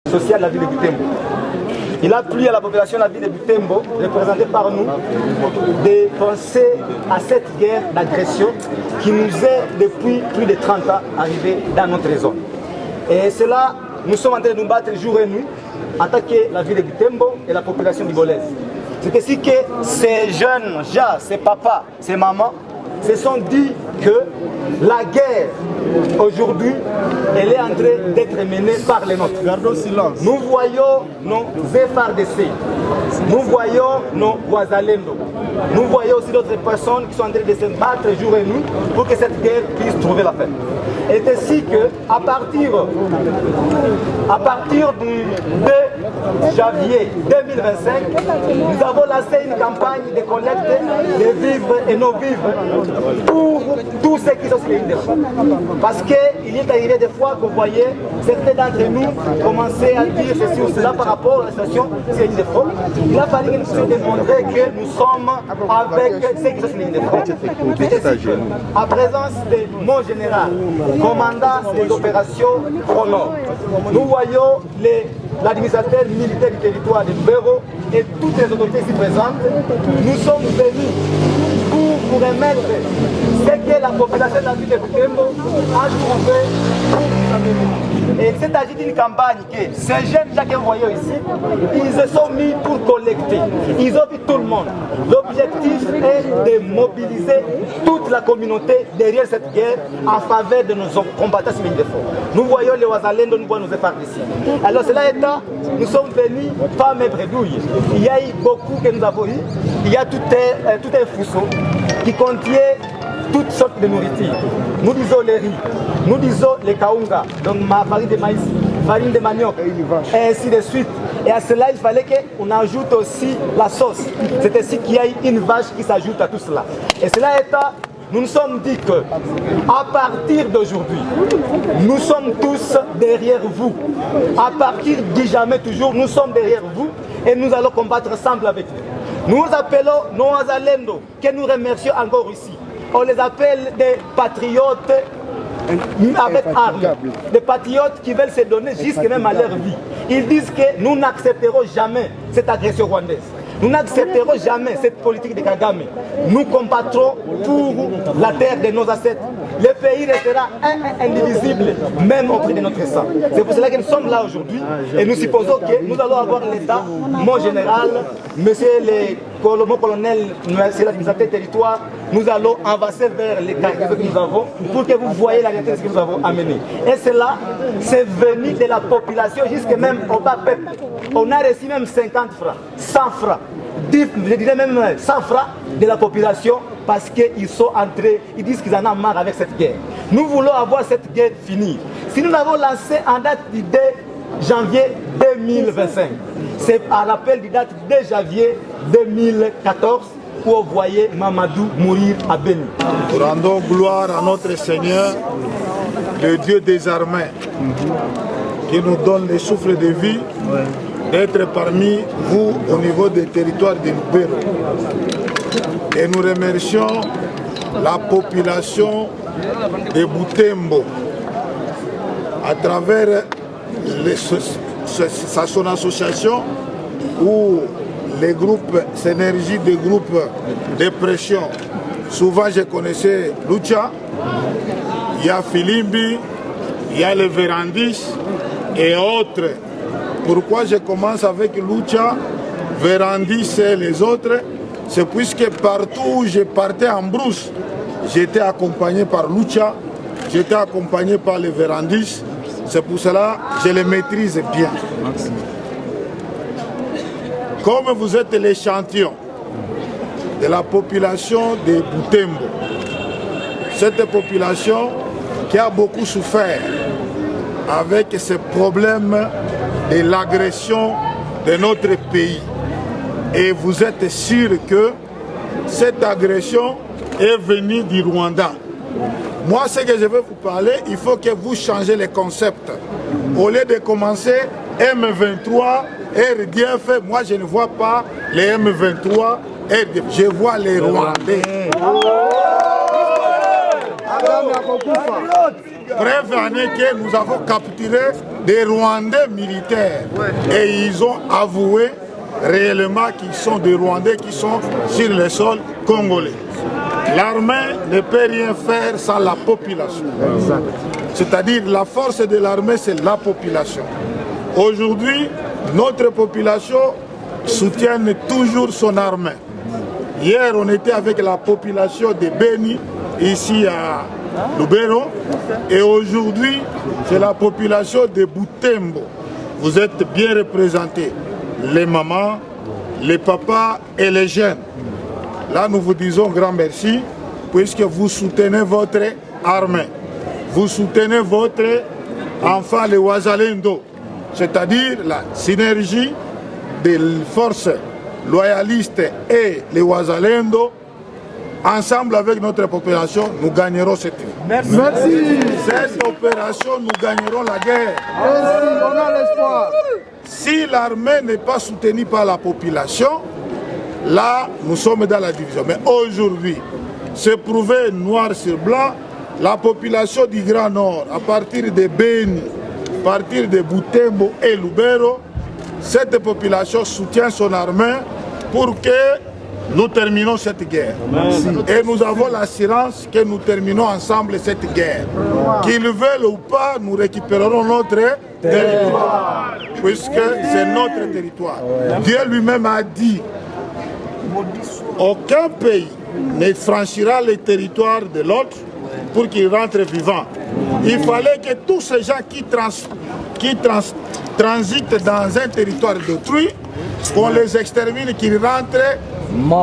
social de la ville de Butembo. Il a plu à la population de la ville de Butembo, représentée par nous, de penser à cette guerre d'agression qui nous est depuis plus de 30 ans arrivée dans notre zone. Et cela, nous sommes en train de nous battre jour et nuit, attaquer la ville de Butembo et la population bibolaise. C'est ainsi que ces jeunes gens, ces papas, ces mamans, se sont dit que la guerre, aujourd'hui, elle est en train d'être menée par les nôtres. Gardons silence. Nous voyons nos FARDC, nous voyons nos Wazalendo, nous voyons aussi d'autres personnes qui sont en train de se battre jour et nuit pour que cette guerre puisse trouver la fin. Et c'est ainsi qu'à partir du 2 janvier 2025, nous avons lancé une campagne de collecte de vivres et non-vivres pour tous ceux qui sont sur les lignes de front. Parce qu'il est arrivé des fois que vous voyez certains d'entre nous commencer à dire ceci ou cela par rapport à la situation sur les lignes de front. Il a fallu que nous puissions démontrer que nous sommes avec ceux qui sont sur les lignes de front. À présence de mon général, commandant des opérations Chrono, nous voyons l'administrateur militaire du territoire de Mbero et toutes les autorités ici présentes. Nous sommes venus pour vous remettre ce que la population de la ville de Butembo a trouvé pour vous amener. Et c'est agi d'une campagne que ces jeunes gens que vous voyez ici, ils se sont mis pour collecter. Ils ont vu tout le monde. L'objectif est de mobiliser toute la communauté derrière cette guerre en faveur de nos combattants civils de fond. Nous voyons les Wazalendo, nous voyons nos FARDC. Alors cela étant, nous sommes venus pas mes bredouilles. Il y a eu beaucoup que nous avons eu. Il y a tout un fousseau qui contient toutes sortes de nourriture. Nous disons les riz, nous disons les kaunga, donc ma farine de maïs, farine de manioc, et ainsi de suite. Et à cela, il fallait qu'on ajoute aussi la sauce. C'est ainsi qu'il y a une vache qui s'ajoute à tout cela. Et cela étant, nous nous sommes dit que, à partir d'aujourd'hui, nous sommes tous derrière vous. À partir du jamais toujours, nous sommes derrière vous et nous allons combattre ensemble avec vous. Nous appelons nos Wazalendo, que nous remercions encore ici. On les appelle des patriotes avec armes, des patriotes qui veulent se donner jusqu'à même à leur vie. Ils disent que nous n'accepterons jamais cette agression rwandaise. Nous n'accepterons jamais cette politique de Kagame. Nous combattrons pour la terre de nos ancêtres. Le pays restera indivisible, même au prix de notre sang. C'est pour cela que nous sommes là aujourd'hui et nous supposons que nous allons avoir l'État, mon général, monsieur mon colonel, monsieur l'administrateur territoire, nous allons avancer vers les carrières que nous avons pour que vous voyez la réalité de ce que nous avons amené. Et cela, c'est venu de la population jusqu'à même au bas peuple. On a reçu même 50 francs, 100 francs, je dirais même 100 francs de la population parce qu'ils sont entrés, ils disent qu'ils en ont marre avec cette guerre. Nous voulons avoir cette guerre finie. Si nous l'avons lancée en date du 2 janvier 2025, c'est à rappel du date du 2 janvier 2014 où on voyait Mamadou mourir à Beni. Rendons gloire à notre Seigneur, le Dieu des armées, qui nous donne le souffle de vie d'être parmi vous au niveau des territoires de Mbero. Et nous remercions la population de Butembo à travers son association ou les groupes synergie des groupes de pression. Souvent je connaissais Lucha, il y a Filimbi, il y a les Vérandis et autres. Pourquoi je commence avec Lucha, Vérandis et les autres? C'est puisque partout où je partais en brousse, j'étais accompagné par Lucha, j'étais accompagné par les Vérandis. C'est pour cela que je les maîtrise bien. Comme vous êtes l'échantillon de la population de Butembo, cette population qui a beaucoup souffert avec ces problèmes de l'agression de notre pays. Et vous êtes sûr que cette agression est venue du Rwanda. Moi, ce que je veux vous parler, il faut que vous changez les concepts. Au lieu de commencer M23, RDF, moi je ne vois pas les M23, RDF, je vois les Rwandais. Bref, année que nous avons capturé des Rwandais militaires. Et ils ont avoué réellement qu'ils sont des Rwandais qui sont sur le sol congolais. L'armée ne peut rien faire sans la population. C'est-à-dire la force de l'armée, c'est la population. Aujourd'hui, notre population soutient toujours son armée. Hier, on était avec la population de Beni, ici à Lubero, et aujourd'hui, c'est la population de Butembo. Vous êtes bien représentés, les mamans, les papas et les jeunes. Là, nous vous disons grand merci, puisque vous soutenez votre armée. Vous soutenez votre enfant, les Wazalendo, c'est-à-dire la synergie des forces loyalistes et les Wazalendo. Ensemble avec notre population, nous gagnerons cette vie. Merci. Cette opération, nous gagnerons la guerre. Merci, on a l'espoir. Si l'armée n'est pas soutenue par la population, là, nous sommes dans la division. Mais aujourd'hui, c'est prouvé noir sur blanc, la population du Grand Nord, à partir de Beni, à partir de Butembo et Lubero, cette population soutient son armée pour que nous terminons cette guerre. Merci. Et nous avons l'assurance que nous terminons ensemble cette guerre. Qu'ils veulent ou pas, nous récupérerons notre territoire, puisque c'est notre territoire. Dieu lui-même a dit, aucun pays ne franchira le territoire de l'autre pour qu'il rentre vivant. Il fallait que tous ces gens qui transitent dans un territoire d'autrui, qu'on les extermine, qu'ils rentrent